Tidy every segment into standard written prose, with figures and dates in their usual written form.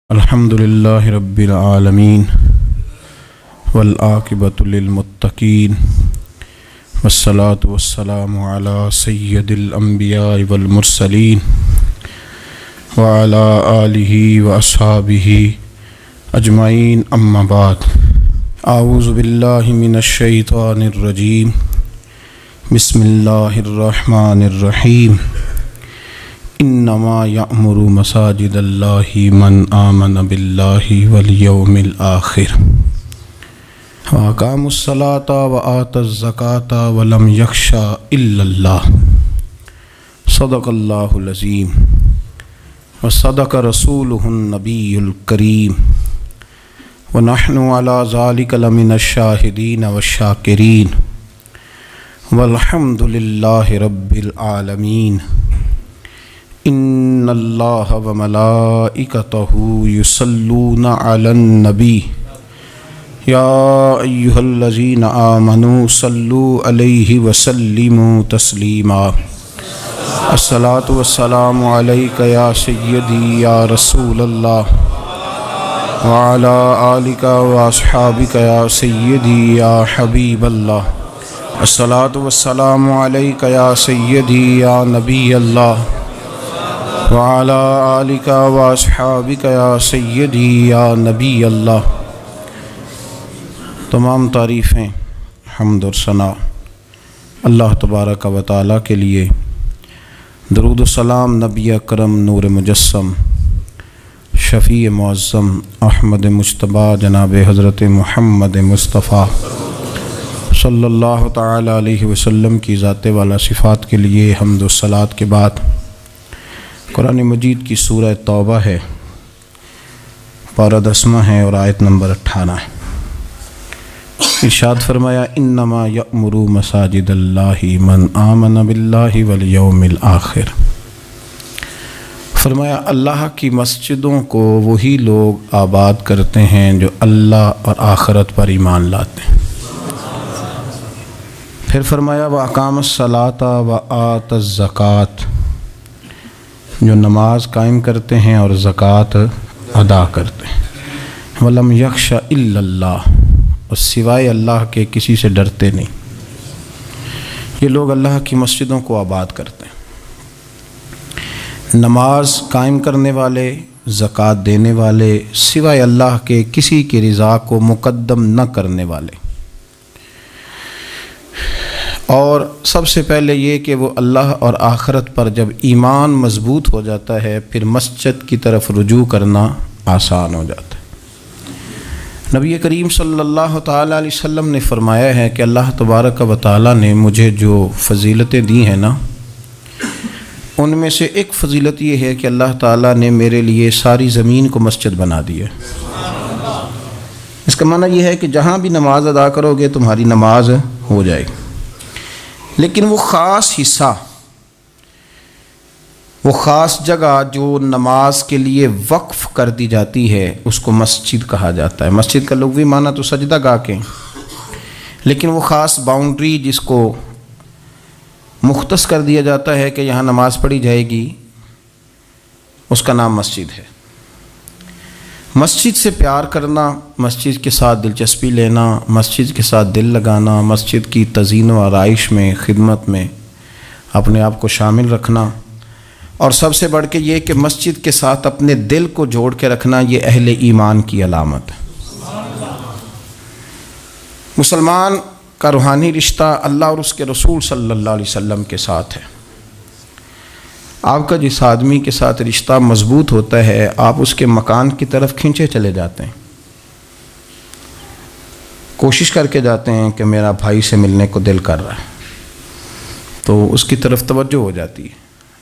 الحمدللہ رب العالمین والعاقبۃ للمتقین والصلاة والسلام علی سید الانبیاء والمرسلین وعلی آلہ واصحابہ اجمعین اما بعد اعوذ باللہ من الشیطان الرجیم بسم اللہ الرحمن الرحیم انما یأمر مساجد اللہ من آمن باللہ والیوم الآخر واقام الصلاۃ وآت الزکاۃ ولم یخش الا اللہ صدق اللہ العظیم وصدق رسولہ النبی الکریم ونحن علی ذلک لمن الشاہدین والشاکرین والحمد للہ رب العالمین ان اللہ وملائکتہ یصلون علی النبی یا ایہا الذین آمنوا صلوا علیہ وسلموا تسلیما الصلاۃ والسلام علیک یا سیدی یا رسول اللہ وعلی آلک واصحابک یا سیدی یا حبیب اللہ الصلاۃ والسلام علیک یا سیدی یا نبی اللہ وعلی آلک واصحابک یا سیدی یا نبی اللہ۔ تمام تعریفیں، حمد اور ثنا اللہ تبارک و تعالیٰ کے لیے، درود و سلام نبی اکرم نور مجسم شفیع معظم احمد مجتبیٰ جناب حضرت محمد مصطفیٰ صلی اللہ تعالیٰ علیہ وسلم کی ذات والا صفات کے لیے حمد و صلات کے بعد قرآن مجید کی سورہ توبہ ہے، پارہ 10 ہے اور آیت نمبر 18 ہے۔ ارشاد فرمایا انما یأمر مساجد اللہ من آمن باللہ والیوم الآخر۔ فرمایا اللہ کی مسجدوں کو وہی لوگ آباد کرتے ہیں جو اللہ اور آخرت پر ایمان لاتے ہیں۔ پھر فرمایا وَأَقَامَ الصَّلَاةَ وَآتَ الزَّكَاةَ، جو نماز قائم کرتے ہیں اور زکوٰۃ ادا کرتے ہیں۔ وَلَمْ يَخْشَ إِلَّا اللَّهُ، اور سوائے اللہ کے کسی سے ڈرتے نہیں۔ یہ لوگ اللہ کی مسجدوں کو آباد کرتے ہیں، نماز قائم کرنے والے، زکوٰۃ دینے والے، سوائے اللہ کے کسی کی رضا کو مقدم نہ کرنے والے، اور سب سے پہلے یہ کہ وہ اللہ اور آخرت پر جب ایمان مضبوط ہو جاتا ہے پھر مسجد کی طرف رجوع کرنا آسان ہو جاتا ہے۔ نبی کریم صلی اللہ تعالیٰ علیہ وسلم نے فرمایا ہے کہ اللہ تبارک و تعالیٰ نے مجھے جو فضیلتیں دی ہیں نا، ان میں سے ایک فضیلت یہ ہے کہ اللہ تعالیٰ نے میرے لیے ساری زمین کو مسجد بنا دی ہے۔ اس کا معنی یہ ہے کہ جہاں بھی نماز ادا کرو گے تمہاری نماز ہو جائے گی، لیکن وہ خاص حصہ، وہ خاص جگہ جو نماز کے لیے وقف کر دی جاتی ہے اس کو مسجد کہا جاتا ہے۔ مسجد کا لغوی معنی تو سجدہ گاہ کے، لیکن وہ خاص باؤنڈری جس کو مختص کر دیا جاتا ہے کہ یہاں نماز پڑھی جائے گی، اس کا نام مسجد ہے۔ مسجد سے پیار کرنا، مسجد کے ساتھ دلچسپی لینا، مسجد کے ساتھ دل لگانا، مسجد کی تزئین و آرائش میں، خدمت میں اپنے آپ کو شامل رکھنا، اور سب سے بڑھ کے یہ کہ مسجد کے ساتھ اپنے دل کو جوڑ کے رکھنا، یہ اہل ایمان کی علامت ہے۔ مسلمان کا روحانی رشتہ اللہ اور اس کے رسول صلی اللہ علیہ وسلم کے ساتھ ہے۔ آپ کا جس آدمی کے ساتھ رشتہ مضبوط ہوتا ہے آپ اس کے مکان کی طرف کھنچے چلے جاتے ہیں، کوشش کر کے جاتے ہیں کہ میرا بھائی سے ملنے کو دل کر رہا ہے، تو اس کی طرف توجہ ہو جاتی ہے،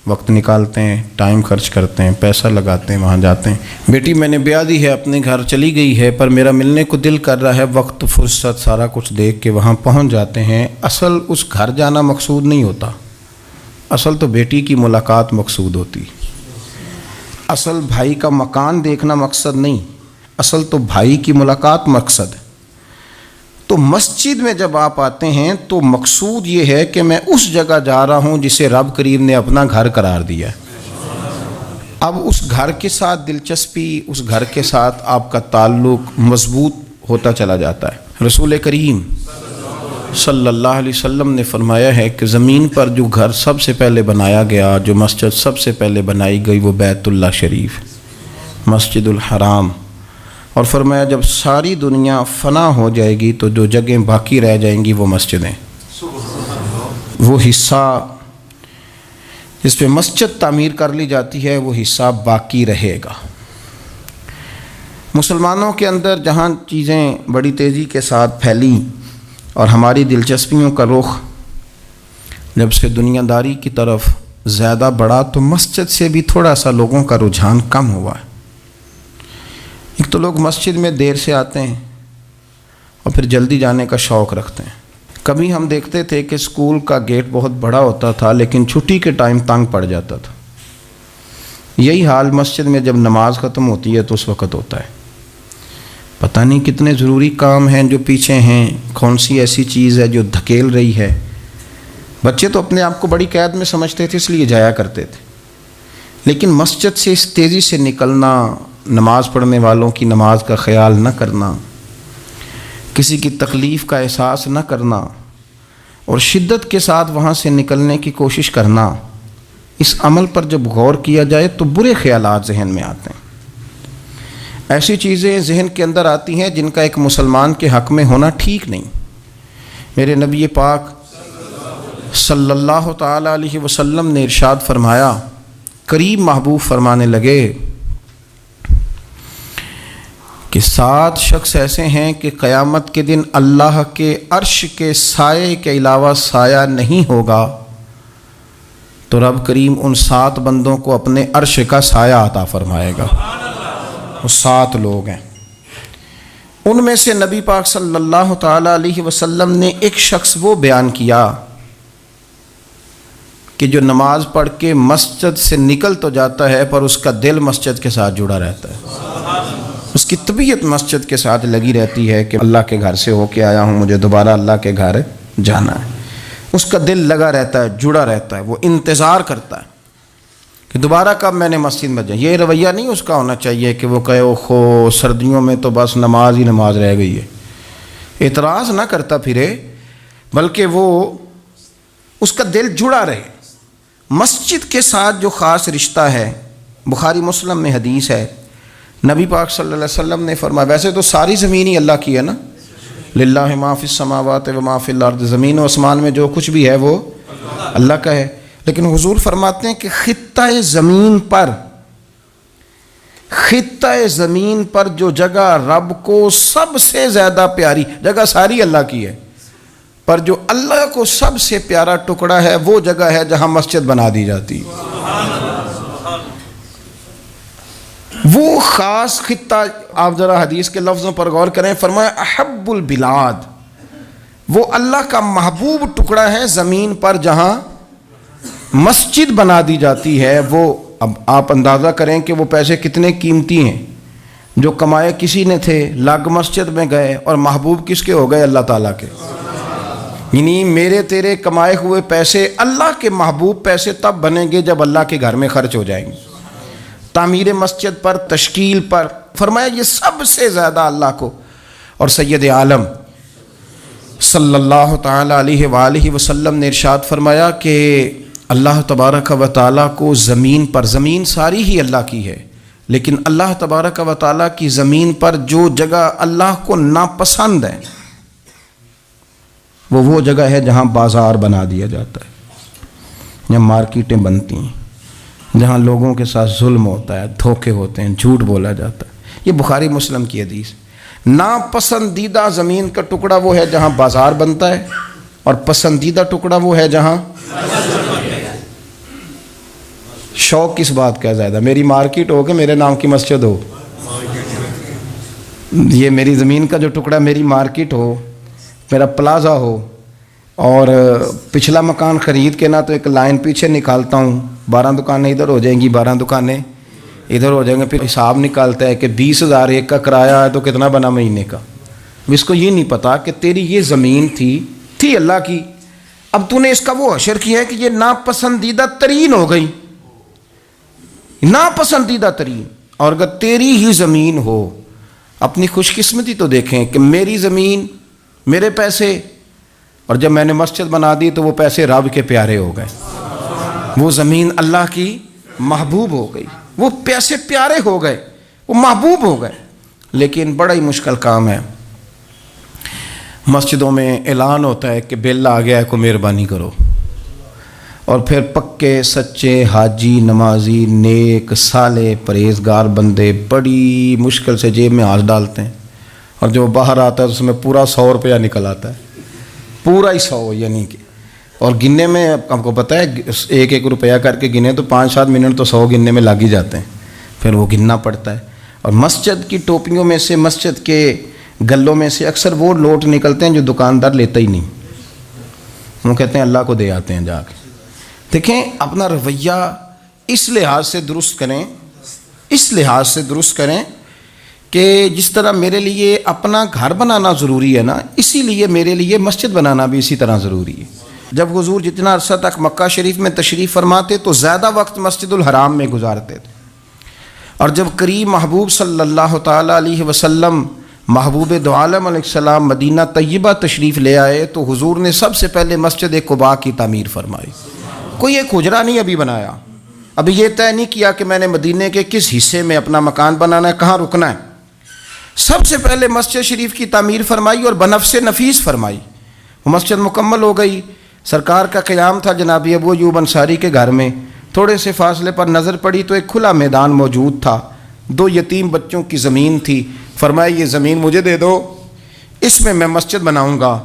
وقت نکالتے ہیں، ٹائم خرچ کرتے ہیں، پیسہ لگاتے ہیں، وہاں جاتے ہیں۔ بیٹی میں نے بیاہ دی ہے، اپنے گھر چلی گئی ہے، پر میرا ملنے کو دل کر رہا ہے، وقت فرصت سارا کچھ دیکھ کے وہاں پہنچ جاتے ہیں۔ اصل اس گھر جانا مقصود نہیں ہوتا، اصل تو بیٹی کی ملاقات مقصود ہوتی، اصل بھائی کا مکان دیکھنا مقصد نہیں، اصل تو بھائی کی ملاقات مقصد ہے۔ تو مسجد میں جب آپ آتے ہیں تو مقصود یہ ہے کہ میں اس جگہ جا رہا ہوں جسے رب کریم نے اپنا گھر قرار دیا ہے۔ اب اس گھر کے ساتھ دلچسپی، اس گھر کے ساتھ آپ کا تعلق مضبوط ہوتا چلا جاتا ہے۔ رسول کریم صلی اللہ علیہ وسلم نے فرمایا ہے کہ زمین پر جو گھر سب سے پہلے بنایا گیا، جو مسجد سب سے پہلے بنائی گئی، وہ بیت اللہ شریف، مسجد الحرام، اور فرمایا جب ساری دنیا فنا ہو جائے گی تو جو جگہیں باقی رہ جائیں گی وہ مسجدیں، وہ حصہ جس پہ مسجد تعمیر کر لی جاتی ہے وہ حصہ باقی رہے گا۔ مسلمانوں کے اندر جہاں چیزیں بڑی تیزی کے ساتھ پھیلیں اور ہماری دلچسپیوں کا رخ جب سے دنیا داری کی طرف زیادہ بڑھا تو مسجد سے بھی تھوڑا سا لوگوں کا رجحان کم ہوا ہے۔ ایک تو لوگ مسجد میں دیر سے آتے ہیں اور پھر جلدی جانے کا شوق رکھتے ہیں۔ کبھی ہم دیکھتے تھے کہ اسکول کا گیٹ بہت بڑا ہوتا تھا لیکن چھٹی کے ٹائم تنگ پڑ جاتا تھا۔ یہی حال مسجد میں جب نماز ختم ہوتی ہے تو اس وقت ہوتا ہے۔ پتہ نہیں کتنے ضروری کام ہیں جو پیچھے ہیں، کون سی ایسی چیز ہے جو دھکیل رہی ہے۔ بچے تو اپنے آپ کو بڑی قید میں سمجھتے تھے اس لیے جایا کرتے تھے، لیکن مسجد سے اس تیزی سے نکلنا، نماز پڑھنے والوں کی نماز کا خیال نہ کرنا، کسی کی تکلیف کا احساس نہ کرنا اور شدت کے ساتھ وہاں سے نکلنے کی کوشش کرنا، اس عمل پر جب غور کیا جائے تو برے خیالات ذہن میں آتے ہیں۔ ایسی چیزیں ذہن کے اندر آتی ہیں جن کا ایک مسلمان کے حق میں ہونا ٹھیک نہیں۔ میرے نبی پاک صلی اللہ تعالی علیہ وسلم نے ارشاد فرمایا، قریب محبوب فرمانے لگے کہ 7 شخص ایسے ہیں کہ قیامت کے دن اللہ کے عرش کے سائے کے علاوہ سایہ نہیں ہوگا، تو رب کریم ان 7 بندوں کو اپنے عرش کا سایہ عطا فرمائے گا۔ وہ 7 لوگ ہیں، ان میں سے نبی پاک صلی اللہ تعالی علیہ وسلم نے ایک شخص وہ بیان کیا کہ جو نماز پڑھ کے مسجد سے نکل تو جاتا ہے پر اس کا دل مسجد کے ساتھ جڑا رہتا ہے، اس کی طبیعت مسجد کے ساتھ لگی رہتی ہے کہ اللہ کے گھر سے ہو کے آیا ہوں، مجھے دوبارہ اللہ کے گھر جانا ہے۔ اس کا دل لگا رہتا ہے، جڑا رہتا ہے، وہ انتظار کرتا ہے کہ دوبارہ کب میں نے مسجد میں جائیں۔ یہ رویہ نہیں اس کا ہونا چاہیے کہ وہ کہے اوہو سردیوں میں تو بس نماز ہی نماز رہ گئی ہے، اعتراض نہ کرتا پھرے، بلکہ وہ اس کا دل جڑا رہے۔ مسجد کے ساتھ جو خاص رشتہ ہے، بخاری مسلم میں حدیث ہے، نبی پاک صلی اللہ علیہ وسلم نے فرمایا، ویسے تو ساری زمین ہی اللہ کی ہے نا، للہ ما فی السماوات و ما فی الارض، زمین و آسمان میں جو کچھ بھی ہے وہ اللہ کا ہے، لیکن حضور فرماتے ہیں کہ خطہ زمین پر جو جگہ رب کو سب سے زیادہ پیاری، جگہ ساری اللہ کی ہے، پر جو اللہ کو سب سے پیارا ٹکڑا ہے وہ جگہ ہے جہاں مسجد بنا دی جاتی ہے۔ وہ خاص خطہ، آپ ذرا حدیث کے لفظوں پر غور کریں، فرمایا احب البلاد، وہ اللہ کا محبوب ٹکڑا ہے زمین پر جہاں مسجد بنا دی جاتی ہے۔ وہ اب آپ اندازہ کریں کہ وہ پیسے کتنے قیمتی ہیں، جو کمائے کسی نے تھے، لگ مسجد میں گئے، اور محبوب کس کے ہو گئے؟ اللہ تعالیٰ کے۔ یعنی میرے تیرے کمائے ہوئے پیسے اللہ کے محبوب پیسے تب بنیں گے جب اللہ کے گھر میں خرچ ہو جائیں گے، تعمیر مسجد پر، تشکیل پر۔ فرمایا یہ سب سے زیادہ اللہ کو، اور سید عالم صلی اللہ تعالی علیہ وآلہ وسلم نے ارشاد فرمایا کہ اللہ تبارک و تعالیٰ کو زمین پر، زمین ساری ہی اللہ کی ہے، لیکن اللہ تبارک و تعالیٰ کی زمین پر جو جگہ اللہ کو ناپسند ہے وہ جگہ ہے جہاں بازار بنا دیا جاتا ہے، جہاں مارکیٹیں بنتی ہیں، جہاں لوگوں کے ساتھ ظلم ہوتا ہے، دھوکے ہوتے ہیں، جھوٹ بولا جاتا ہے۔ یہ بخاری مسلم کی حدیث۔ ناپسندیدہ زمین کا ٹکڑا وہ ہے جہاں بازار بنتا ہے، اور پسندیدہ ٹکڑا وہ ہے جہاں شوق کس بات کا زیادہ، میری مارکیٹ ہو کہ میرے نام کی مسجد ہو، یہ میری زمین کا جو ٹکڑا میری مارکیٹ ہو، میرا پلازا ہو، اور پچھلا مکان خرید کے نہ تو ایک لائن پیچھے نکالتا ہوں، 12 دکانیں ادھر ہو جائیں گی، 12 دکانیں ادھر ہو جائیں گے، پھر حساب نکالتا ہے کہ 20,000 ایک کا کرایہ ہے تو کتنا بنا مہینے کا۔ اس کو یہ نہیں پتا کہ تیری یہ زمین تھی اللہ کی، اب تو نے اس کا وہ حشر کیا ہے کہ یہ ناپسندیدہ ترین ہو گئی، ناپسندیدہ ترین. اور اگر تیری ہی زمین ہو، اپنی خوش قسمتی تو دیکھیں کہ میری زمین، میرے پیسے، اور جب میں نے مسجد بنا دی تو وہ پیسے رب کے پیارے ہو گئے، وہ زمین اللہ کی محبوب ہو گئی، وہ پیسے پیارے ہو گئے، وہ محبوب ہو گئے. لیکن بڑا ہی مشکل کام ہے. مسجدوں میں اعلان ہوتا ہے کہ بل آ گیا ہے، کو مہربانی کرو، اور پھر پکے سچے حاجی، نمازی، نیک، صالح، پرہیزگار بندے بڑی مشکل سے جیب میں ہاتھ ڈالتے ہیں، اور جو باہر آتا ہے اس میں پورا 100 روپیہ نکل آتا ہے، پورا ہی 100. یعنی کہ اور گننے میں آپ کو پتہ ہے 1 روپیہ کر کے گنے تو 5-7 منٹ تو 100 گننے میں لگ ہی جاتے ہیں، پھر وہ گننا پڑتا ہے. اور مسجد کی ٹوپیوں میں سے، مسجد کے گلوں میں سے اکثر وہ نوٹ نکلتے ہیں جو دکاندار لیتا ہی نہیں، وہ کہتے ہیں اللہ کو دے آتے ہیں جا کے. دیکھیں اپنا رویہ اس لحاظ سے درست کریں، اس لحاظ سے درست کریں کہ جس طرح میرے لیے اپنا گھر بنانا ضروری ہے نا، اسی لیے میرے لیے مسجد بنانا بھی اسی طرح ضروری ہے. جب حضور جتنا عرصہ تک مکہ شریف میں تشریف فرماتے تو زیادہ وقت مسجد الحرام میں گزارتے تھے، اور جب قریب محبوب صلی اللہ تعالیٰ علیہ وسلم، محبوب دو عالم علیہ السلام مدینہ طیبہ تشریف لے آئے تو حضور نے سب سے پہلے مسجد قباء کی تعمیر فرمائی. کوئی ایک حجرہ نہیں ابھی بنایا، ابھی یہ طے نہیں کیا کہ میں نے مدینے کے کس حصے میں اپنا مکان بنانا ہے، کہاں رکنا ہے. سب سے پہلے مسجد شریف کی تعمیر فرمائی اور بنفس نفیس فرمائی. وہ مسجد مکمل ہو گئی. سرکار کا قیام تھا جناب ابو ایوب انصاری کے گھر میں. تھوڑے سے فاصلے پر نظر پڑی تو ایک کھلا میدان موجود تھا، 2 یتیم بچوں کی زمین تھی. فرمایا یہ زمین مجھے دے دو، اس میں میں مسجد بناؤں گا.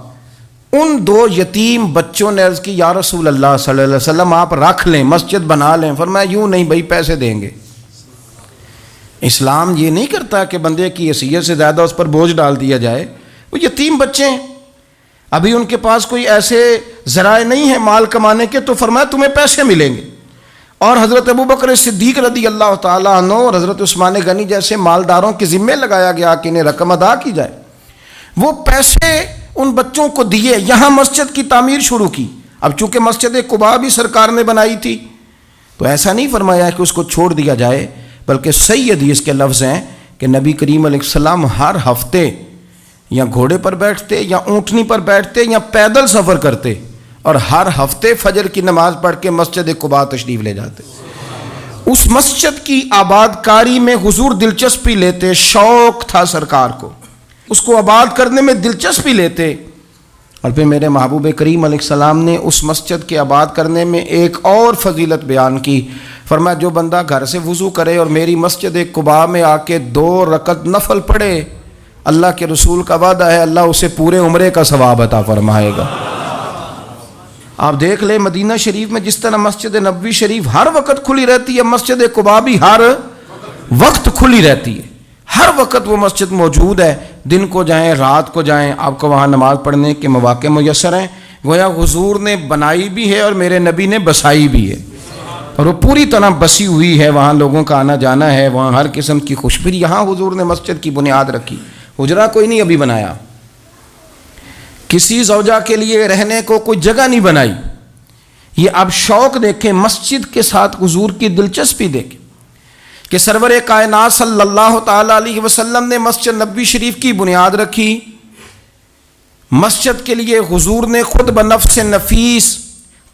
ان 2 یتیم بچوں نے عرض کی یا رسول اللہ صلی اللہ علیہ وسلم آپ رکھ لیں، مسجد بنا لیں. فرمایا یوں نہیں بھائی، پیسے دیں گے. اسلام یہ نہیں کرتا کہ بندے کی حیثیت سے زیادہ اس پر بوجھ ڈال دیا جائے. وہ یتیم بچے ہیں، ابھی ان کے پاس کوئی ایسے ذرائع نہیں ہیں مال کمانے کے، تو فرمایا تمہیں پیسے ملیں گے. اور حضرت ابوبکر صدیق رضی اللہ تعالیٰ عنہ اور حضرت عثمان غنی جیسے مالداروں کے ذمے لگایا گیا کہ انہیں رقم ادا کی جائے. وہ پیسے ان بچوں کو دیے، یہاں مسجد کی تعمیر شروع کی. اب چونکہ مسجد قباء بھی سرکار نے بنائی تھی تو ایسا نہیں فرمایا کہ اس کو چھوڑ دیا جائے، بلکہ صحیح حدیث کے لفظ ہیں کہ نبی کریم علیہ السلام ہر ہفتے یا گھوڑے پر بیٹھتے یا اونٹنی پر بیٹھتے یا پیدل سفر کرتے، اور ہر ہفتے فجر کی نماز پڑھ کے مسجد قباء تشریف لے جاتے. اس مسجد کی آباد کاری میں حضور دلچسپی لیتے، شوق تھا سرکار کو، اس کو آباد کرنے میں دلچسپی لیتے. اور پھر میرے محبوب کریم علیہ السلام نے اس مسجد کے آباد کرنے میں ایک اور فضیلت بیان کی. فرمایا جو بندہ گھر سے وضو کرے اور میری مسجد قباء میں آ کے 2 رکعت نفل پڑھے، اللہ کے رسول کا وعدہ ہے اللہ اسے پورے عمرے کا ثواب عطا فرمائے گا. آپ دیکھ لیں مدینہ شریف میں جس طرح مسجد نبوی شریف ہر وقت کھلی رہتی ہے، مسجد قباء بھی ہر وقت کھلی رہتی ہے. ہر وقت وہ مسجد موجود ہے، دن کو جائیں رات کو جائیں، آپ کو وہاں نماز پڑھنے کے مواقع میسر ہیں. گویا حضور نے بنائی بھی ہے اور میرے نبی نے بسائی بھی ہے، اور وہ پوری طرح بسی ہوئی ہے. وہاں لوگوں کا آنا جانا ہے، وہاں ہر قسم کی خوشبری. یہاں حضور نے مسجد کی بنیاد رکھی، حجرہ کوئی نہیں ابھی بنایا، کسی زوجہ کے لیے رہنے کو کوئی جگہ نہیں بنائی. یہ اب شوق دیکھیں، مسجد کے ساتھ حضور کی دلچسپی دیکھیں کہ سرور کائنات صلی اللہ تعالیٰ علیہ وسلم نے مسجد نبوی شریف کی بنیاد رکھی. مسجد کے لیے حضور نے خود بنفس نفیس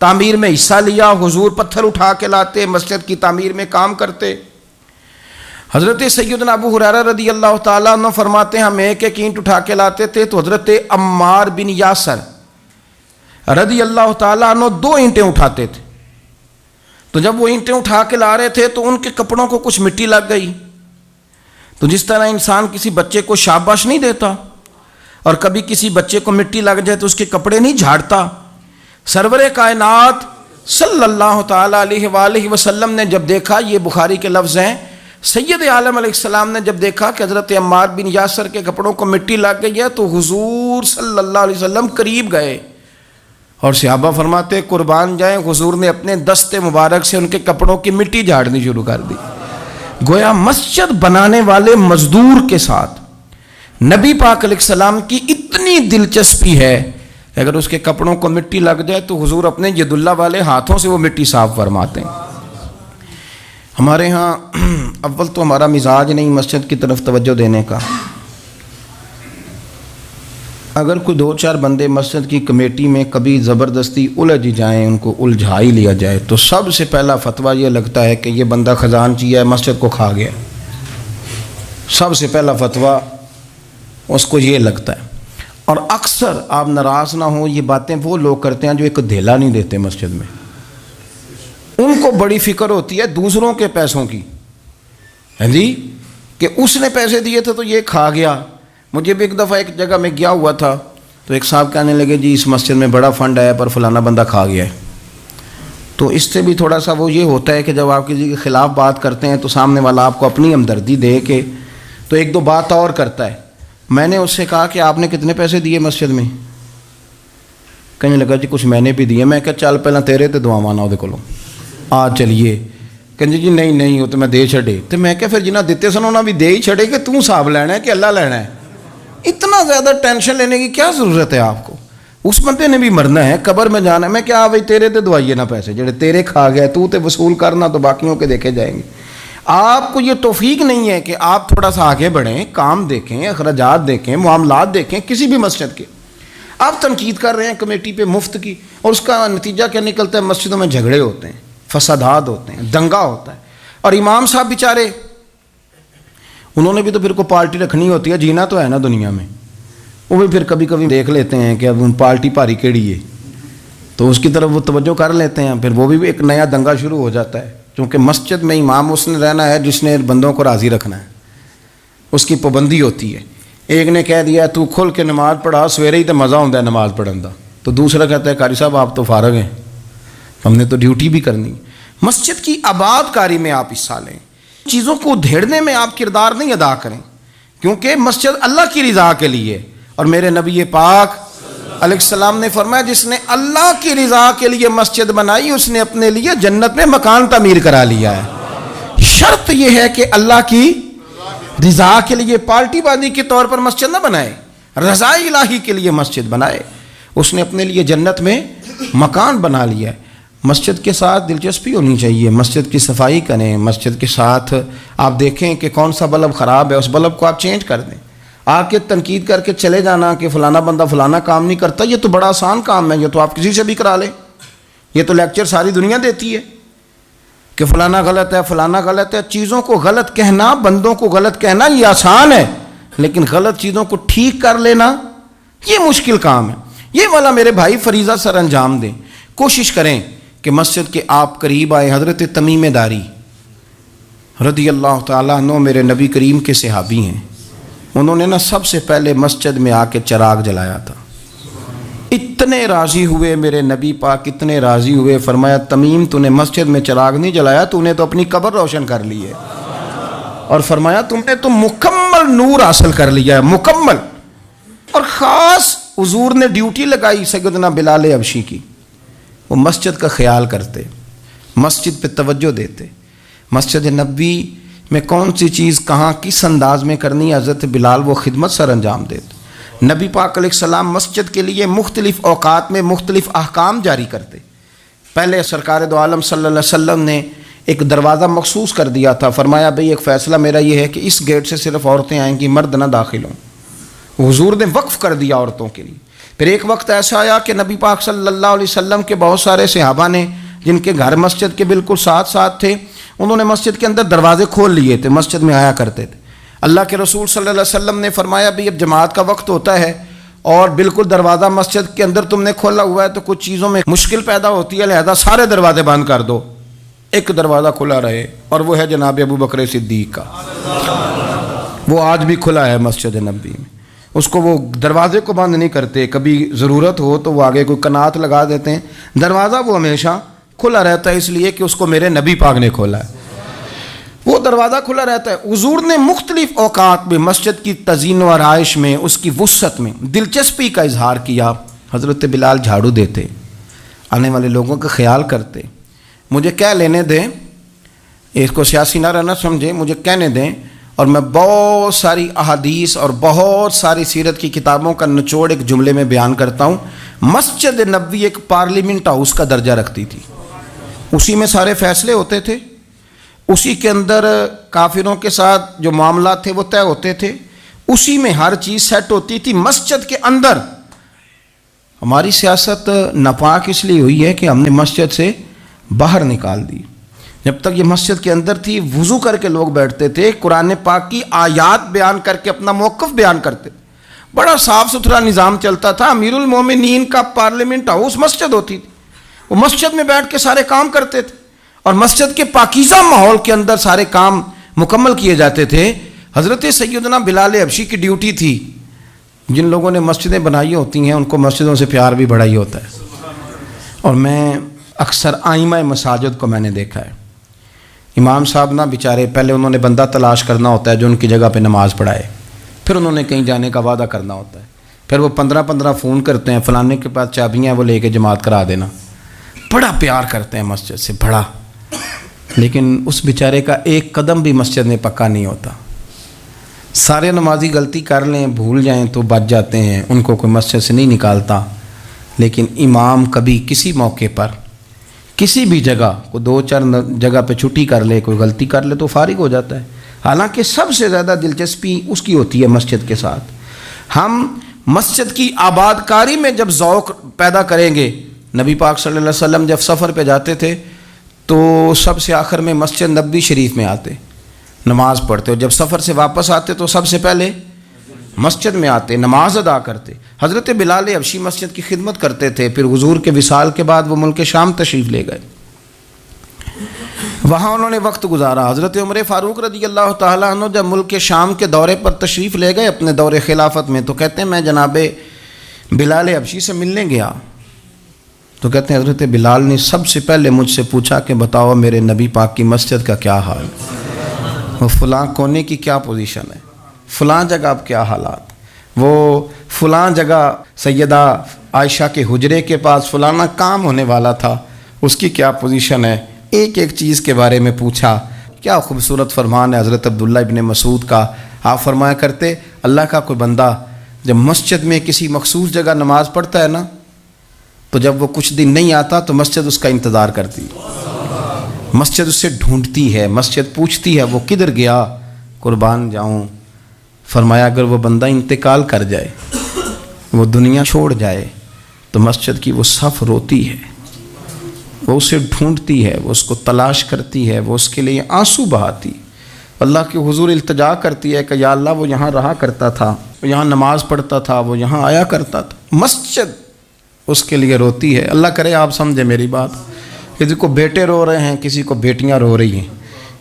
تعمیر میں حصہ لیا. حضور پتھر اٹھا کے لاتے، مسجد کی تعمیر میں کام کرتے. حضرت سیدنا ابو ہریرہ رضی اللہ تعالیٰ عنہ فرماتے ہیں ہم 1 اینٹ اٹھا کے لاتے تھے تو حضرت عمار بن یاسر رضی اللہ تعالیٰ عنہ 2 اینٹیں اٹھاتے تھے. تو جب وہ اینٹیں اٹھا کے لا رہے تھے تو ان کے کپڑوں کو کچھ مٹی لگ گئی. تو جس طرح انسان کسی بچے کو شاباش نہیں دیتا اور کبھی کسی بچے کو مٹی لگ جائے تو اس کے کپڑے نہیں جھاڑتا، سرور کائنات صلی اللہ تعالیٰ علیہ وآلہ وسلم نے جب دیکھا، یہ بخاری کے لفظ ہیں، سید عالم علیہ السلام نے جب دیکھا کہ حضرت عمار بن یاسر کے کپڑوں کو مٹی لگ گئی ہے تو حضور صلی اللہ علیہ وسلم قریب گئے اور صحابہ فرماتے قربان جائیں، حضور نے اپنے دست مبارک سے ان کے کپڑوں کی مٹی جھاڑنی شروع کر دی. گویا مسجد بنانے والے مزدور کے ساتھ نبی پاک علیہ السلام کی اتنی دلچسپی ہے کہ اگر اس کے کپڑوں کو مٹی لگ جائے تو حضور اپنے ید اللہ والے ہاتھوں سے وہ مٹی صاف فرماتے ہیں. ہمارے ہاں اول تو ہمارا مزاج نہیں مسجد کی طرف توجہ دینے کا. اگر کوئی 2-4 بندے مسجد کی کمیٹی میں کبھی زبردستی الجھ جائیں، ان کو الجھا ہی لیا جائے، تو سب سے پہلا فتویٰ یہ لگتا ہے کہ یہ بندہ خزانچی ہے، مسجد کو کھا گیا. سب سے پہلا فتویٰ اس کو یہ لگتا ہے. اور اکثر آپ ناراض نہ ہوں، یہ باتیں وہ لوگ کرتے ہیں جو ایک دھیلا نہیں دیتے مسجد میں. ان کو بڑی فکر ہوتی ہے دوسروں کے پیسوں کی، ہاں جی، کہ اس نے پیسے دیے تھے تو یہ کھا گیا. مجھے بھی ایک دفعہ ایک جگہ میں گیا ہوا تھا تو ایک صاحب کہنے لگے جی اس مسجد میں بڑا فنڈ ہے پر فلانا بندہ کھا گیا ہے. تو اس سے بھی تھوڑا سا وہ یہ ہوتا ہے کہ جب آپ کسی کے خلاف بات کرتے ہیں تو سامنے والا آپ کو اپنی ہمدردی دے کے تو 1-2 بات اور کرتا ہے. میں نے اس سے کہا کہ آپ نے کتنے پیسے دیے مسجد میں؟ کہنے لگا جی کچھ میں نے بھی دیے. میں کہا چل پہلے تیرے تے دعا مانا وہ کولوں آ چلیے. کہنے جی نہیں وہ تو میں دے چھڑے. تو میں کہا پھر جنہ دیتے سن انہوں بھی دے ہی چھڑے کہ توں حساب لینا ہے کہ اللہ لینا ہے. اتنا زیادہ ٹینشن لینے کی کیا ضرورت ہے آپ کو؟ اس بندے نے بھی مرنا ہے، قبر میں جانا ہے. میں کیا بھائی تیرے تے دعائیے نہ پیسے جڑے تیرے کھا گئے، تو تے وصول کرنا تو باقیوں کے دیکھے جائیں گے. آپ کو یہ توفیق نہیں ہے کہ آپ تھوڑا سا آگے بڑھیں، کام دیکھیں، اخراجات دیکھیں، معاملات دیکھیں کسی بھی مسجد کے. آپ تنقید کر رہے ہیں کمیٹی پہ مفت کی، اور اس کا نتیجہ کیا نکلتا ہے؟ مسجدوں میں جھگڑے ہوتے ہیں، فسادات ہوتے ہیں، دنگا ہوتا ہے. اور امام صاحب بیچارے انہوں نے بھی تو پھر کو پارٹی رکھنی ہوتی ہے، جینا تو ہے نا دنیا میں. وہ بھی پھر کبھی کبھی دیکھ لیتے ہیں کہ اب پارٹی بھاری کیڑی ہے تو اس کی طرف وہ توجہ کر لیتے ہیں. پھر وہ بھی ایک نیا دنگا شروع ہو جاتا ہے، کیونکہ مسجد میں امام اس نے رہنا ہے جس نے بندوں کو راضی رکھنا ہے، اس کی پابندی ہوتی ہے. ایک نے کہہ دیا تو کھل کے نماز پڑھا، سویرے ہی تو مزہ ہوتا ہے نماز پڑھن کا، تو دوسرا کہتا ہے قاری صاحب آپ تو فارغ ہیں، ہم نے تو ڈیوٹی بھی کرنی. مسجد کی آباد کاری میں آپ حصہ لیں، چیزوں کو دھیڑنے میں آپ کردار نہیں ادا کریں، کیونکہ مسجد اللہ کی رضا کے لیے. اور میرے نبی پاک علیہ السلام نے فرمایا جس نے اللہ کی رضا کے لیے مسجد بنائی اس نے اپنے لیے جنت میں مکان تعمیر کرا لیا ہے. شرط یہ ہے کہ اللہ کی رضا کے لیے پارٹی بازی کے طور پر مسجد نہ بنائے، رضا الہی کے لیے مسجد بنائے. اس نے اپنے لیے جنت میں مکان بنا لیا ہے. مسجد کے ساتھ دلچسپی ہونی چاہیے، مسجد کی صفائی کریں، مسجد کے ساتھ آپ دیکھیں کہ کون سا بلب خراب ہے اس بلب کو آپ چینج کر دیں. آ کے تنقید کر کے چلے جانا کہ فلانا بندہ فلانا کام نہیں کرتا، یہ تو بڑا آسان کام ہے، یہ تو آپ کسی سے بھی کرا لیں. یہ تو لیکچر ساری دنیا دیتی ہے کہ فلانا غلط ہے فلانا غلط ہے. چیزوں کو غلط کہنا، بندوں کو غلط کہنا یہ آسان ہے، لیکن غلط چیزوں کو ٹھیک کر لینا یہ مشکل کام ہے. یہ والا میرے بھائی فریضہ سر انجام دیں. کوشش کریں کہ مسجد کے آپ قریب آئے. حضرت تمیم داری رضی اللہ تعالیٰ عنہ میرے نبی کریم کے صحابی ہیں. انہوں نے نا سب سے پہلے مسجد میں آ کے چراغ جلایا تھا. اتنے راضی ہوئے میرے نبی پاک، اتنے راضی ہوئے، فرمایا تمیم تو نے مسجد میں چراغ نہیں جلایا، تو نے تو اپنی قبر روشن کر لی ہے. اور فرمایا تم نے تو مکمل نور حاصل کر لیا ہے، مکمل. اور خاص حضور نے ڈیوٹی لگائی سیدنا بلال حبشی کی. وہ مسجد کا خیال کرتے، مسجد پہ توجہ دیتے. مسجد نبوی میں کون سی چیز کہاں کس انداز میں کرنی ہے، حضرت بلال وہ خدمت سر انجام دیتے. نبی پاک علیہ السلام مسجد کے لیے مختلف اوقات میں مختلف احکام جاری کرتے. پہلے سرکار دو عالم صلی اللہ علیہ وسلم نے ایک دروازہ مخصوص کر دیا تھا. فرمایا بھئی ایک فیصلہ میرا یہ ہے کہ اس گیٹ سے صرف عورتیں آئیں گی، مرد نہ داخل ہوں. حضور نے وقف کر دیا عورتوں کے لیے. پھر ایک وقت ایسا آیا کہ نبی پاک صلی اللہ علیہ وسلم کے بہت سارے صحابہ نے جن کے گھر مسجد کے بالکل ساتھ ساتھ تھے، انہوں نے مسجد کے اندر دروازے کھول لیے تھے، مسجد میں آیا کرتے تھے. اللہ کے رسول صلی اللہ علیہ وسلم نے فرمایا بھی اب جماعت کا وقت ہوتا ہے اور بالکل دروازہ مسجد کے اندر تم نے کھولا ہوا ہے تو کچھ چیزوں میں مشکل پیدا ہوتی ہے، لہذا سارے دروازے بند کر دو، ایک دروازہ کھلا رہے، اور وہ ہے جناب ابو بکر صدیق کا. وہ آج بھی کھلا ہے مسجد نبوی میں. اس کو وہ دروازے کو بند نہیں کرتے، کبھی ضرورت ہو تو وہ آگے کوئی کنات لگا دیتے ہیں. دروازہ وہ ہمیشہ کھلا رہتا ہے، اس لیے کہ اس کو میرے نبی پاک نے کھولا ہے. وہ دروازہ کھلا رہتا ہے. حضور نے مختلف اوقات میں مسجد کی تزئین و آرائش میں، اس کی وسعت میں دلچسپی کا اظہار کیا. حضرت بلال جھاڑو دیتے، آنے والے لوگوں کا خیال کرتے. مجھے کہہ لینے دیں، اس کو سیاسی نعرہ نہ سمجھیں، مجھے کہنے دیں اور میں بہت ساری احادیث اور بہت ساری سیرت کی کتابوں کا نچوڑ ایک جملے میں بیان کرتا ہوں. مسجد نبوی ایک پارلیمنٹ ہاؤس کا درجہ رکھتی تھی، اسی میں سارے فیصلے ہوتے تھے، اسی کے اندر کافروں کے ساتھ جو معاملات تھے وہ طے ہوتے تھے، اسی میں ہر چیز سیٹ ہوتی تھی۔ مسجد کے اندر ہماری سیاست ناپاک اس لیے ہوئی ہے کہ ہم نے مسجد سے باہر نکال دی۔ جب تک یہ مسجد کے اندر تھی، وضو کر کے لوگ بیٹھتے تھے، قرآن پاک کی آیات بیان کر کے اپنا موقف بیان کرتے تھے، بڑا صاف ستھرا نظام چلتا تھا۔ امیر المومنین کا پارلیمنٹ ہاؤس مسجد ہوتی تھی، وہ مسجد میں بیٹھ کے سارے کام کرتے تھے، اور مسجد کے پاکیزہ ماحول کے اندر سارے کام مکمل کیے جاتے تھے۔ حضرت سیدنا بلال حبشی کی ڈیوٹی تھی، جن لوگوں نے مسجدیں بنائی ہوتی ہیں ان کو مسجدوں سے پیار بھی بڑا ہی ہوتا ہے، اور میں اکثر آئمہ مساجد کو میں نے دیکھا ہے، امام صاحب نہ بیچارے پہلے انہوں نے بندہ تلاش کرنا ہوتا ہے جو ان کی جگہ پہ نماز پڑھائے، پھر انہوں نے کہیں جانے کا وعدہ کرنا ہوتا ہے، پھر وہ 15 فون کرتے ہیں، فلانے کے پاس چابیاں وہ لے کے جماعت کرا دینا، بڑا پیار کرتے ہیں مسجد سے بڑا، لیکن اس بیچارے کا ایک قدم بھی مسجد میں پکا نہیں ہوتا۔ سارے نمازی غلطی کر لیں، بھول جائیں تو بچ جاتے ہیں، ان کو کوئی مسجد سے نہیں نکالتا، لیکن امام کبھی کسی موقع پر کسی بھی جگہ کو 2-4 جگہ پہ چھٹی کر لے، کوئی غلطی کر لے تو فارغ ہو جاتا ہے۔ حالانکہ سب سے زیادہ دلچسپی اس کی ہوتی ہے مسجد کے ساتھ۔ ہم مسجد کی آباد کاری میں جب ذوق پیدا کریں گے، نبی پاک صلی اللہ علیہ وسلم جب سفر پہ جاتے تھے تو سب سے آخر میں مسجد نبوی شریف میں آتے، نماز پڑھتے، اور جب سفر سے واپس آتے تو سب سے پہلے مسجد میں آتے، نماز ادا کرتے۔ حضرت بلال حبشی مسجد کی خدمت کرتے تھے، پھر حضور کے وصال کے بعد وہ ملک شام تشریف لے گئے، وہاں انہوں نے وقت گزارا۔ حضرت عمر فاروق رضی اللہ تعالیٰ عنہ جب ملک شام کے دورے پر تشریف لے گئے اپنے دور خلافت میں، تو کہتے ہیں میں جناب بلال حبشی سے ملنے گیا، تو کہتے ہیں حضرت بلال نے سب سے پہلے مجھ سے پوچھا کہ بتاؤ میرے نبی پاک کی مسجد کا کیا حال، وہ فلاں کونے کی کیا پوزیشن ہے، فلاں جگہ اب کیا حالات، وہ فلاں جگہ سیدہ عائشہ کے حجرے کے پاس فلانا کام ہونے والا تھا، اس کی کیا پوزیشن ہے، ایک ایک چیز کے بارے میں پوچھا۔ کیا خوبصورت فرمان ہے حضرت عبداللہ ابن مسعود کا، آپ فرمایا کرتے اللہ کا کوئی بندہ جب مسجد میں کسی مخصوص جگہ نماز پڑھتا ہے نا، تو جب وہ کچھ دن نہیں آتا تو مسجد اس کا انتظار کرتی، مسجد اس سے ڈھونڈتی ہے، مسجد پوچھتی ہے وہ کدھر گیا، قربان جاؤں۔ فرمایا اگر وہ بندہ انتقال کر جائے، وہ دنیا چھوڑ جائے، تو مسجد کی وہ صف روتی ہے، وہ اسے ڈھونڈتی ہے، وہ اس کو تلاش کرتی ہے، وہ اس کے لیے آنسو بہاتی، اللہ کے حضور التجا کرتی ہے کہ یا اللہ وہ یہاں رہا کرتا تھا، وہ یہاں نماز پڑھتا تھا، وہ یہاں آیا کرتا تھا، مسجد اس کے لیے روتی ہے۔ اللہ کرے آپ سمجھے میری بات، کسی کو بیٹے رو رہے ہیں، کسی کو بیٹیاں رو رہی ہیں،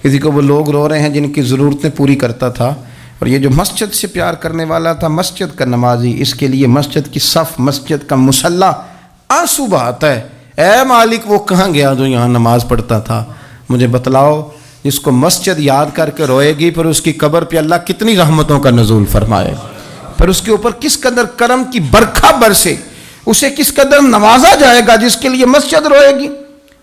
کسی کو وہ لوگ رو رہے ہیں جن کی ضرورتیں پوری کرتا تھا، اور یہ جو مسجد سے پیار کرنے والا تھا، مسجد کا نمازی، اس کے لیے مسجد کی صف، مسجد کا مصلی آنسو بہاتا ہے، اے مالک وہ کہاں گیا جو یہاں نماز پڑھتا تھا، مجھے بتلاؤ۔ جس کو مسجد یاد کر کے روئے گی، پھر اس کی قبر پہ اللہ کتنی رحمتوں کا نزول فرمائے، پھر اس کے اوپر کس قدر کرم کی برکھا برسے، اسے کس قدر نوازا جائے گا جس کے لیے مسجد روئے گی،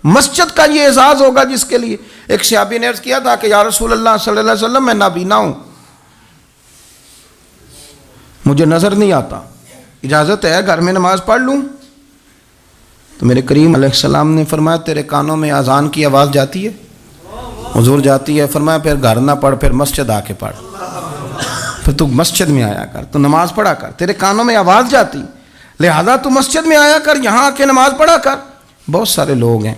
مسجد کا یہ اعزاز ہوگا جس کے لیے۔ ایک صحابی نے عرض کیا تھا کہ یا رسول اللہ صلی اللہ علیہ وسلم میں نابینا ہوں، مجھے نظر نہیں آتا، اجازت ہے گھر میں نماز پڑھ لوں؟ تو میرے کریم علیہ السلام نے فرمایا تیرے کانوں میں اذان کی آواز جاتی ہے؟ حضور جاتی ہے۔ فرمایا پھر گھر نہ پڑھ، پھر مسجد آ کے پڑھ، پھر تو مسجد میں آیا کر، تو نماز پڑھا کر، تیرے کانوں میں آواز جاتی، لہذا تو مسجد میں آیا کر، یہاں آ کے نماز پڑھا کر۔ بہت سارے لوگ ہیں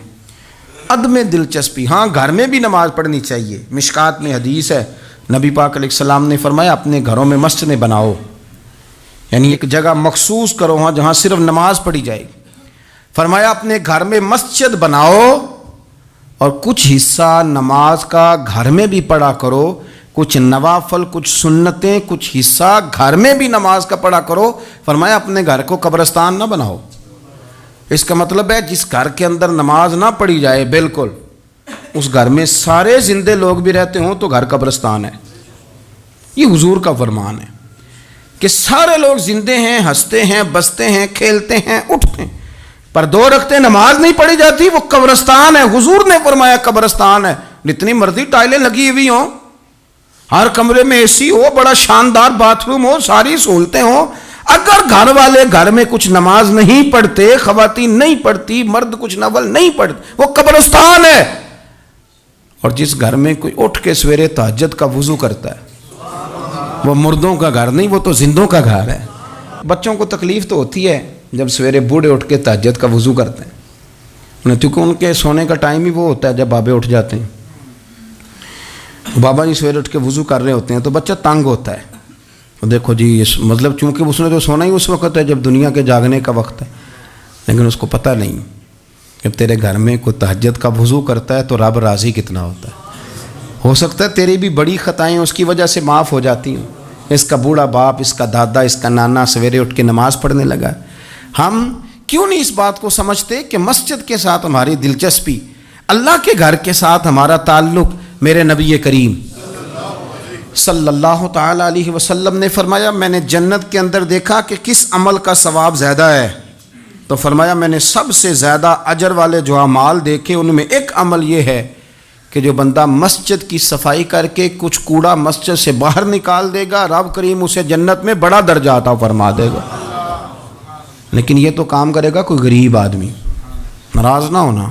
عدم دلچسپی، ہاں گھر میں بھی نماز پڑھنی چاہیے، مشکات میں حدیث ہے، نبی پاک علیہ السلام نے فرمایا اپنے گھروں میں مسجدیں بناؤ، یعنی ایک جگہ مخصوص کرو ہاں جہاں صرف نماز پڑھی جائے گی۔ فرمایا اپنے گھر میں مسجد بناؤ اور کچھ حصہ نماز کا گھر میں بھی پڑھا کرو، کچھ نوافل، کچھ سنتیں، کچھ حصہ گھر میں بھی نماز کا پڑھا کرو۔ فرمایا اپنے گھر کو قبرستان نہ بناؤ۔ اس کا مطلب ہے جس گھر کے اندر نماز نہ پڑھی جائے بالکل، اس گھر میں سارے زندے لوگ بھی رہتے ہوں تو گھر قبرستان ہے۔ یہ حضور کا فرمان ہے کہ سارے لوگ زندے ہیں، ہنستے ہیں، بستے ہیں، کھیلتے ہیں، اٹھتے ہیں، پر 2 رکعتیں نماز نہیں پڑھی جاتی، وہ قبرستان ہے۔ حضور نے فرمایا قبرستان ہے، جتنی مرضی ٹائلیں لگی ہوئی ہوں، ہر کمرے میں اے سی ہو، بڑا شاندار باتھ روم ہو، ساری سہولتیں ہوں، اگر گھر والے گھر میں کچھ نماز نہیں پڑھتے، خواتین نہیں پڑھتی، مرد کچھ نفل نہیں پڑھتے، وہ قبرستان ہے۔ اور جس گھر میں کوئی اٹھ کے سویرے تہجد کا وضو کرتا ہے، وہ مردوں کا گھر نہیں، وہ تو زندوں کا گھر ہے۔ بچوں کو تکلیف تو ہوتی ہے جب سویرے بوڑھے اٹھ کے تہجد کا وضو کرتے ہیں، کیونکہ ان کے سونے کا ٹائم ہی وہ ہوتا ہے جب بابے اٹھ جاتے ہیں۔ بابا جی سویرے اٹھ کے وضو کر رہے ہوتے ہیں تو بچہ تنگ ہوتا ہے، دیکھو جی مطلب چونکہ اس نے تو سونا ہی اس وقت ہے جب دنیا کے جاگنے کا وقت ہے، لیکن اس کو پتہ نہیں جب تیرے گھر میں کوئی تہجد کا وضو کرتا ہے تو رب راضی کتنا ہوتا ہے۔ ہو سکتا ہے تیری بھی بڑی خطائیں اس کی وجہ سے معاف ہو جاتی ہیں، اس کا بوڑھا باپ، اس کا دادا، اس کا نانا سویرے اٹھ کے نماز پڑھنے لگا۔ ہم کیوں نہیں اس بات کو سمجھتے کہ مسجد کے ساتھ ہماری دلچسپی، اللہ کے گھر کے ساتھ ہمارا تعلق، میرے نبی کریم صلی اللہ تعالی علیہ وسلم نے فرمایا میں نے جنت کے اندر دیکھا کہ کس عمل کا ثواب زیادہ ہے، تو فرمایا میں نے سب سے زیادہ اجر والے جو اعمال دیکھے ان میں ایک عمل یہ ہے کہ جو بندہ مسجد کی صفائی کر کے کچھ کوڑا مسجد سے باہر نکال دے گا، رب کریم اسے جنت میں بڑا درجہ عطا فرما دے گا۔ لیکن یہ تو کام کرے گا کوئی غریب آدمی، ناراض نہ ہونا،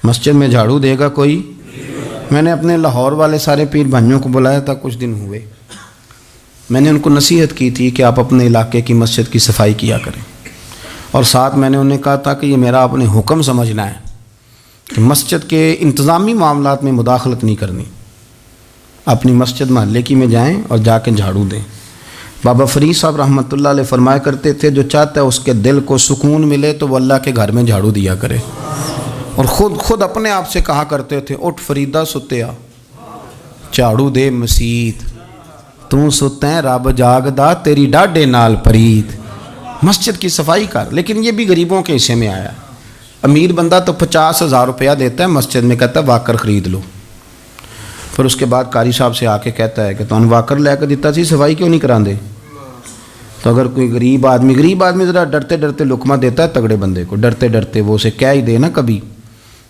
مسجد میں جھاڑو دے گا کوئی۔ میں نے اپنے لاہور والے سارے پیر بھائیوں کو بلایا تھا، کچھ دن ہوئے، میں نے ان کو نصیحت کی تھی کہ آپ اپنے علاقے کی مسجد کی صفائی کیا کریں، اور ساتھ میں نے انہیں کہا تھا کہ یہ میرا اپنے حکم سمجھنا ہے کہ مسجد کے انتظامی معاملات میں مداخلت نہیں کرنی، اپنی مسجد محلے کی میں جائیں اور جا کے جھاڑو دیں۔ بابا فرید صاحب رحمۃ اللہ علیہ فرمایا کرتے تھے جو چاہتا ہے اس کے دل کو سکون ملے تو وہ اللہ کے گھر میں جھاڑو دیا کرے، اور خود اپنے آپ سے کہا کرتے تھے اٹھ فریدہ ستیا جھاڑو دے مسیت، تو ستیں رب جاگدا تیری ڈاڈے نال پرید۔ مسجد کی صفائی کر، لیکن یہ بھی غریبوں کے حصے میں آیا۔ امیر بندہ تو 50,000 روپیہ دیتا ہے مسجد میں، کہتا ہے واکر خرید لو، پھر اس کے بعد قاری صاحب سے آ کے کہتا ہے کہ تو واکر لے کے دیتا سی، صفائی کیوں نہیں کران دے؟ تو اگر کوئی غریب آدمی ذرا ڈرتے ڈرتے لقمہ دیتا ہے تگڑے بندے کو، ڈرتے ڈرتے وہ اسے کہہ ہی دے نا کبھی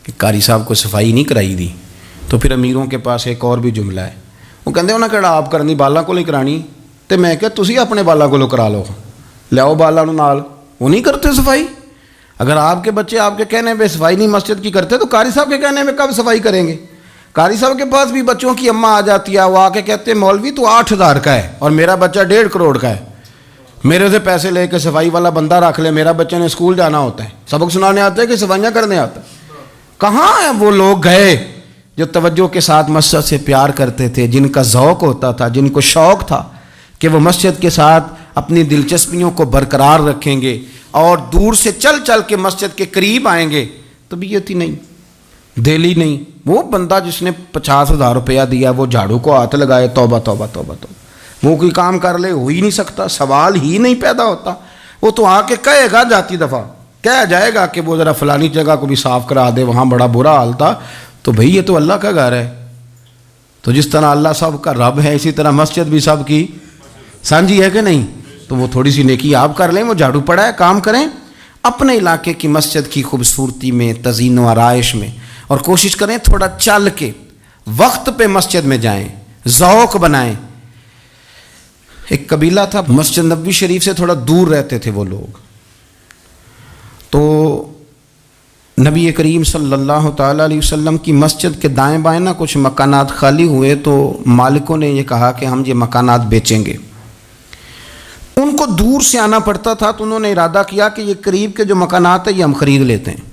کہ قاری صاحب کو صفائی نہیں کرائی دی، تو پھر امیروں کے پاس ایک اور بھی جملہ ہے، وہ کہتے انہیں کہڑا آپ کرنی بالاں کو نہیں کرانی، تو میں کہ تسی اپنے بالاں کو کرا لو، لیاؤ بالاں نال، وہ نہیں کرتے صفائی۔ اگر آپ کے بچے آپ کے کہنے پہ صفائی نہیں مسجد کی کرتے تو قاری صاحب کے کہنے میں کب صفائی کریں گے؟ قاری صاحب کے پاس بھی بچوں کی اماں آ جاتی ہے، وہ آ کے کہتے ہیں مولوی تو 8,000 کا ہے اور میرا بچہ 1.5 کروڑ کا ہے، میرے سے پیسے لے کے صفائی والا بندہ رکھ لے، میرا بچے نے اسکول جانا ہوتا ہے، سبق سنانے آتے ہیں کہ صفائیاں کرنے آتا ہے۔ کہاں ہیں وہ لوگ گئے جو توجہ کے ساتھ مسجد سے پیار کرتے تھے، جن کا ذوق ہوتا تھا، جن کو شوق تھا کہ وہ مسجد کے ساتھ اپنی دلچسپیوں کو برقرار رکھیں گے اور دور سے چل چل کے مسجد کے قریب آئیں گے؟ طبیعت ہی نہیں، دل ہی نہیں۔ وہ بندہ جس نے 50,000 روپیہ دیا وہ جھاڑو کو ہاتھ لگائے، توبہ توبہ توبہ توبہ، وہ کوئی کام کر لے، ہو ہی نہیں سکتا، سوال ہی نہیں پیدا ہوتا۔ وہ تو آ کے کہے گا جاتی دفعہ، کہہ جائے گا کہ وہ ذرا فلانی جگہ کو بھی صاف کرا دے، وہاں بڑا برا حال تھا۔ تو بھئی یہ تو اللہ کا گھر ہے، تو جس طرح اللہ سب کا رب ہے اسی طرح مسجد بھی سب کی سانجھی ہے کہ نہیں؟ تو وہ تھوڑی سی نیکی آپ کر لیں، وہ جھاڑو پڑا ہے، کام کریں اپنے علاقے کی مسجد کی خوبصورتی میں، تزئین و آرائش میں، اور کوشش کریں تھوڑا چل کے وقت پہ مسجد میں جائیں، ذوق بنائیں۔ ایک قبیلہ تھا مسجد نبوی شریف سے تھوڑا دور رہتے تھے وہ لوگ، تو نبی کریم صلی اللہ تعالیٰ علیہ وسلم کی مسجد کے دائیں بائیں نا کچھ مکانات خالی ہوئے، تو مالکوں نے یہ کہا کہ ہم یہ مکانات بیچیں گے۔ ان کو دور سے آنا پڑتا تھا تو انہوں نے ارادہ کیا کہ یہ قریب کے جو مکانات ہیں یہ ہم خرید لیتے ہیں۔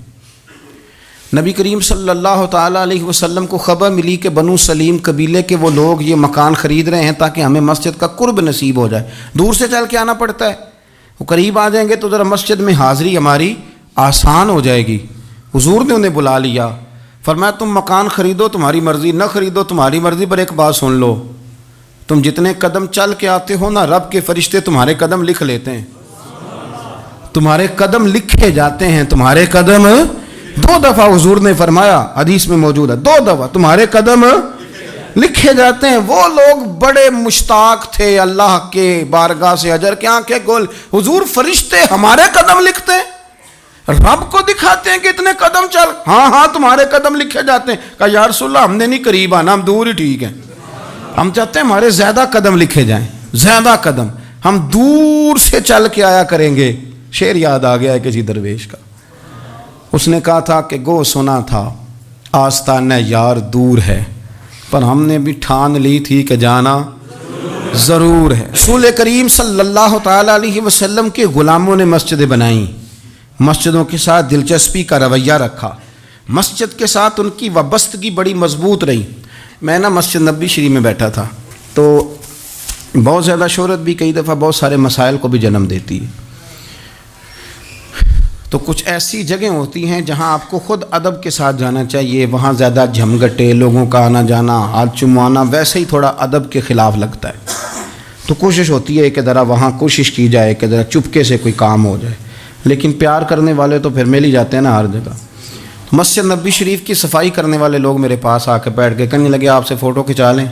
نبی کریم صلی اللہ تعالیٰ علیہ وسلم کو خبر ملی کہ بنو سلیم قبیلے کے وہ لوگ یہ مکان خرید رہے ہیں تاکہ ہمیں مسجد کا قرب نصیب ہو جائے، دور سے چل کے آنا پڑتا ہے، وہ قریب آ جائیں گے تو ذرا مسجد میں حاضری ہماری آسان ہو جائے گی۔ حضور نے انہیں بلا لیا، فرمایا تم مکان خریدو تمہاری مرضی، نہ خریدو تمہاری مرضی، پر ایک بات سن لو، تم جتنے قدم چل کے آتے ہو نا، رب کے فرشتے تمہارے قدم لکھ لیتے ہیں، تمہارے قدم لکھے جاتے ہیں، تمہارے قدم 2 دفعہ حضور نے فرمایا، حدیث میں موجود ہے، 2 دفعہ تمہارے قدم لکھے جاتے ہیں۔ وہ لوگ بڑے مشتاق تھے اللہ کے بارگاہ سے اجر کے آنکھیں گول، حضور فرشتے ہمارے قدم لکھتے ہیں، رب کو دکھاتے ہیں کہ اتنے قدم چل، ہاں تمہارے قدم لکھے جاتے ہیں۔ کہا یا رسول اللہ ہم نے نہیں قریب آنا، ہم دور ہی ٹھیک ہیں، ہم چاہتے ہیں ہمارے زیادہ قدم لکھے جائیں، زیادہ قدم، ہم دور سے چل کے آیا کریں گے۔ شعر یاد آ گیا ہے کسی درویش کا، اس نے کہا تھا کہ گو سنا تھا آستانہ یار دور ہے، پر ہم نے بھی ٹھان لی تھی کہ جانا ضرور ہے۔ رسول کریم صلی اللہ تعالیٰ علیہ وسلم کے غلاموں نے مسجدیں بنائیں، مسجدوں کے ساتھ دلچسپی کا رویہ رکھا، مسجد کے ساتھ ان کی وابستگی بڑی مضبوط رہی۔ میں نا مسجد نبوی شریف میں بیٹھا تھا تو بہت زیادہ شہرت بھی کئی دفعہ بہت سارے مسائل کو بھی جنم دیتی ہے، تو کچھ ایسی جگہیں ہوتی ہیں جہاں آپ کو خود ادب کے ساتھ جانا چاہیے، وہاں زیادہ جھمگٹے لوگوں کا آنا جانا، ہاتھ چموانا ویسے ہی تھوڑا ادب کے خلاف لگتا ہے، تو کوشش ہوتی ہے کہ ذرا وہاں کوشش کی جائے کہ ذرا چپکے سے کوئی کام ہو جائے، لیکن پیار کرنے والے تو پھر مل ہی جاتے ہیں نا ہر جگہ۔ مسجد نبوی شریف کی صفائی کرنے والے لوگ میرے پاس آ کے بیٹھ کے کہنے لگے آپ سے فوٹو کھنچا لیں،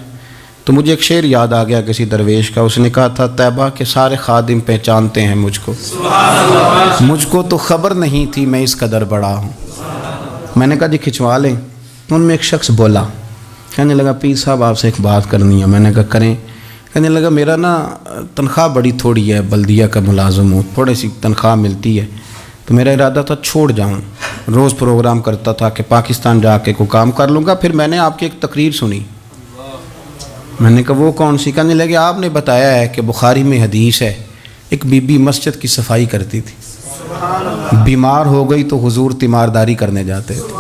تو مجھے ایک شعر یاد آ گیا کسی درویش کا، اس نے کہا تھا طیبہ کے سارے خادم پہچانتے ہیں مجھ کو تو خبر نہیں تھی میں اس قدر بڑا ہوں۔ میں نے کہا جی کھنچوا لیں، ان میں ایک شخص بولا، کہنے لگا پیر صاحب آپ سے ایک بات کرنی ہے۔ میں نے کہا کریں۔ کہنے لگا میرا نا تنخواہ بڑی تھوڑی ہے، بلدیہ کا ملازم ہوں، تھوڑی سی تنخواہ ملتی ہے، تو میرا ارادہ تھا چھوڑ جاؤں، روز پروگرام کرتا تھا کہ پاکستان جا کے کوئی کام کر لوں گا۔ پھر میں نے آپ کی ایک تقریر سنی، میں نے کہا وہ کون سی؟ کہنے لگے آپ نے بتایا ہے کہ بخاری میں حدیث ہے ایک بی بی مسجد کی صفائی کرتی تھی، بیمار ہو گئی تو حضور تیمارداری کرنے جاتے تھے،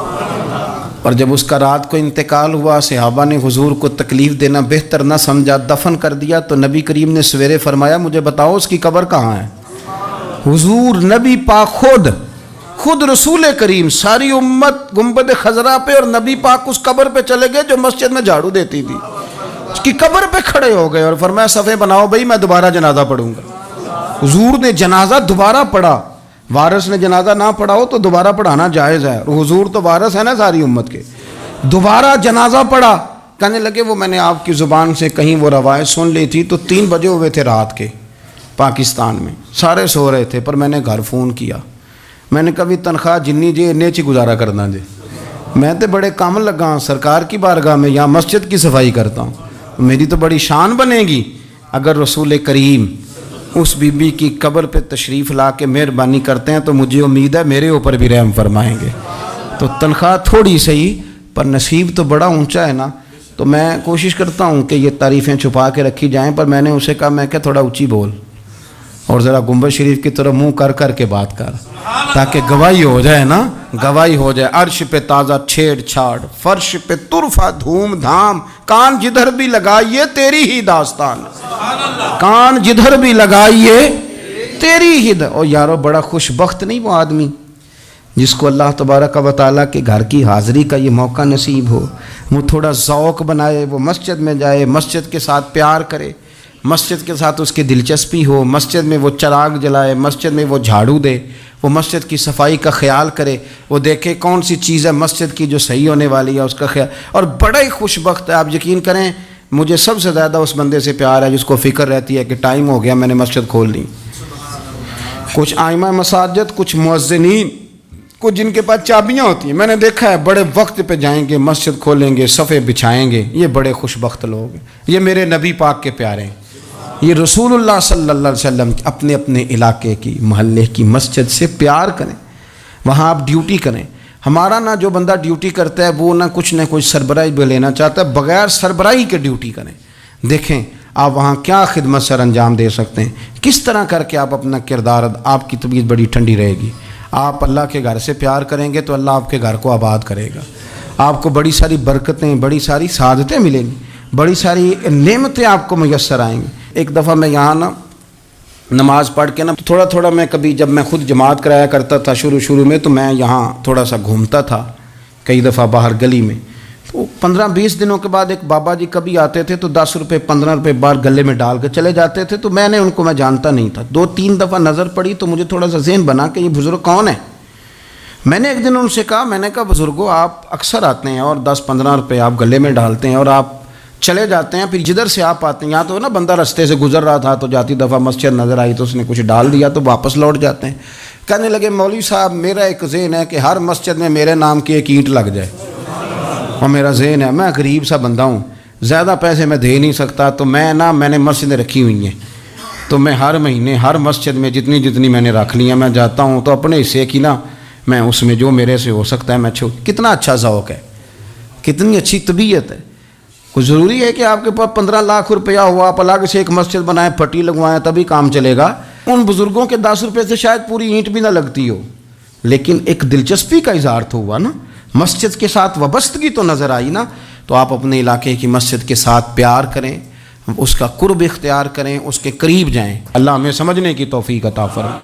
اور جب اس کا رات کو انتقال ہوا صحابہ نے حضور کو تکلیف دینا بہتر نہ سمجھا، دفن کر دیا، تو نبی کریم نے سویرے فرمایا مجھے بتاؤ اس کی قبر کہاں ہے؟ حضور نبی پاک خود رسول کریم ساری امت گنبد خضرا پہ، اور نبی پاک اس قبر پہ چلے گئے جو مسجد میں جھاڑو دیتی تھی، اس کی قبر پہ کھڑے ہو گئے اور فرمایا صفے بناؤ بھائی میں دوبارہ جنازہ پڑھوں گا۔ حضور نے جنازہ دوبارہ پڑھا، وارث نے جنازہ نہ پڑھا ہو تو دوبارہ پڑھانا جائز ہے، اور حضور تو وارث ہے نا ساری امت کے، دوبارہ جنازہ پڑھا۔ کہنے لگے وہ میں نے آپ کی زبان سے کہیں وہ روایت سن لی تھی، تو 3 بجے ہوئے تھے رات کے پاکستان میں، سارے سو رہے تھے، پر میں نے گھر فون کیا، میں نے کبھی تنخواہ جنی جی انہیں چی گزارا کرنا جی، میں تو بڑے کام لگا ہوں سرکار کی بارگاہ میں، یہاں مسجد کی صفائی کرتا ہوں، میری تو بڑی شان بنے گی اگر رسول کریم اس بی بی کی قبر پہ تشریف لا کے مہربانی کرتے ہیں، تو مجھے امید ہے میرے اوپر بھی رحم فرمائیں گے۔ تو تنخواہ تھوڑی صحیح پر نصیب تو بڑا اونچا ہے نا، تو میں کوشش کرتا ہوں کہ یہ تعریفیں چھپا کے رکھی جائیں، پر میں نے اسے کہا میں کہ تھوڑا اونچی بول اور ذرا گنبد شریف کی طرف منہ کر کے بات کر، تاکہ گواہی ہو جائے نا، گواہی ہو جائے۔ عرش پہ تازہ چھیڑ چھاڑ، فرش پہ طرفہ دھوم دھام، کان جدھر بھی لگائیے تیری ہی داستان، کان جدھر بھی لگائیے تیری ہی اور یارو بڑا خوش بخت نہیں وہ آدمی جس کو اللہ تبارک و تعالیٰ کے گھر کی حاضری کا یہ موقع نصیب ہو، وہ تھوڑا ذوق بنائے، وہ مسجد میں جائے، مسجد کے ساتھ پیار کرے، مسجد کے ساتھ اس کی دلچسپی ہو، مسجد میں وہ چراغ جلائے، مسجد میں وہ جھاڑو دے، وہ مسجد کی صفائی کا خیال کرے، وہ دیکھے کون سی چیز ہے مسجد کی جو صحیح ہونے والی ہے اس کا خیال، اور بڑا ہی خوش بخت ہے۔ آپ یقین کریں مجھے سب سے زیادہ اس بندے سے پیار ہے جس کو فکر رہتی ہے کہ ٹائم ہو گیا میں نے مسجد کھول لی۔ کچھ آئمہ مساجد، کچھ مؤذنین، کچھ جن کے پاس چابیاں ہوتی ہیں، میں نے دیکھا ہے بڑے وقت پہ جائیں گے، مسجد کھولیں گے، صفے بچھائیں گے، یہ بڑے خوش بخت لوگ ہیں، یہ میرے نبی پاک کے پیارے ہیں، یہ رسول اللہ صلی اللہ علیہ وسلم اپنے اپنے علاقے کی محلے کی مسجد سے پیار کریں، وہاں آپ ڈیوٹی کریں۔ ہمارا نہ جو بندہ ڈیوٹی کرتا ہے وہ نہ کچھ سربراہی بھی لینا چاہتا ہے، بغیر سربراہی کے ڈیوٹی کریں، دیکھیں آپ وہاں کیا خدمت سر انجام دے سکتے ہیں، کس طرح کر کے آپ اپنا کردار، آپ کی طبیعت بڑی ٹھنڈی رہے گی۔ آپ اللہ کے گھر سے پیار کریں گے تو اللہ آپ کے گھر کو آباد کرے گا، آپ کو بڑی ساری برکتیں، بڑی ساری سعادتیں ملیں گی، بڑی ساری نعمتیں آپ کو میسر آئیں گی۔ ایک دفعہ میں یہاں نا نماز پڑھ کے نا تھوڑا تھوڑا میں کبھی جب میں خود جماعت کرایا کرتا تھا شروع میں، تو میں یہاں تھوڑا سا گھومتا تھا کئی دفعہ باہر گلی میں، تو 15-20 دنوں کے بعد ایک بابا جی کبھی آتے تھے تو 10 روپے 15 روپے باہر گلے میں ڈال کے چلے جاتے تھے، تو میں نے ان کو میں جانتا نہیں تھا، 2-3 دفعہ نظر پڑی تو مجھے تھوڑا سا ذہن بنا کہ یہ بزرگ کون ہے۔ میں نے ایک دن ان سے کہا، میں نے کہا بزرگوں آپ اکثر آتے ہیں اور 10-15 روپے آپ گلے میں ڈالتے ہیں اور آپ چلے جاتے ہیں، پھر جدھر سے آپ آتے ہیں، یہاں تو نا بندہ رستے سے گزر رہا تھا تو جاتی دفعہ مسجد نظر آئی تو اس نے کچھ ڈال دیا تو واپس لوٹ جاتے ہیں۔ کہنے لگے مولوی صاحب میرا ایک ذہن ہے کہ ہر مسجد میں میرے نام کی ایک اینٹ لگ جائے، اور میرا ذہن ہے میں غریب سا بندہ ہوں، زیادہ پیسے میں دے نہیں سکتا، تو میں نے مسجدیں رکھی ہوئی ہیں، تو میں ہر مہینے ہر مسجد میں جتنی میں نے رکھ لی ہیں میں جاتا ہوں، تو اپنے حصے کی نا میں اس میں جو میرے سے ہو سکتا ہے میں کتنا اچھا ذوق ہے۔ کتنی اچھی طبیعت ہے. کوئی ضروری ہے کہ آپ کے پاس 15 لاکھ روپیہ ہوا آپ الگ سے ایک مسجد بنائیں پٹی لگوائیں تبھی کام چلے گا؟ ان بزرگوں کے 10 روپے سے شاید پوری اینٹ بھی نہ لگتی ہو، لیکن ایک دلچسپی کا اظہار تو ہوا نا، مسجد کے ساتھ وابستگی تو نظر آئی نا. تو آپ اپنے علاقے کی مسجد کے ساتھ پیار کریں، اس کا قرب اختیار کریں، اس کے قریب جائیں. اللہ ہمیں سمجھنے کی توفیق عطا فرمائے.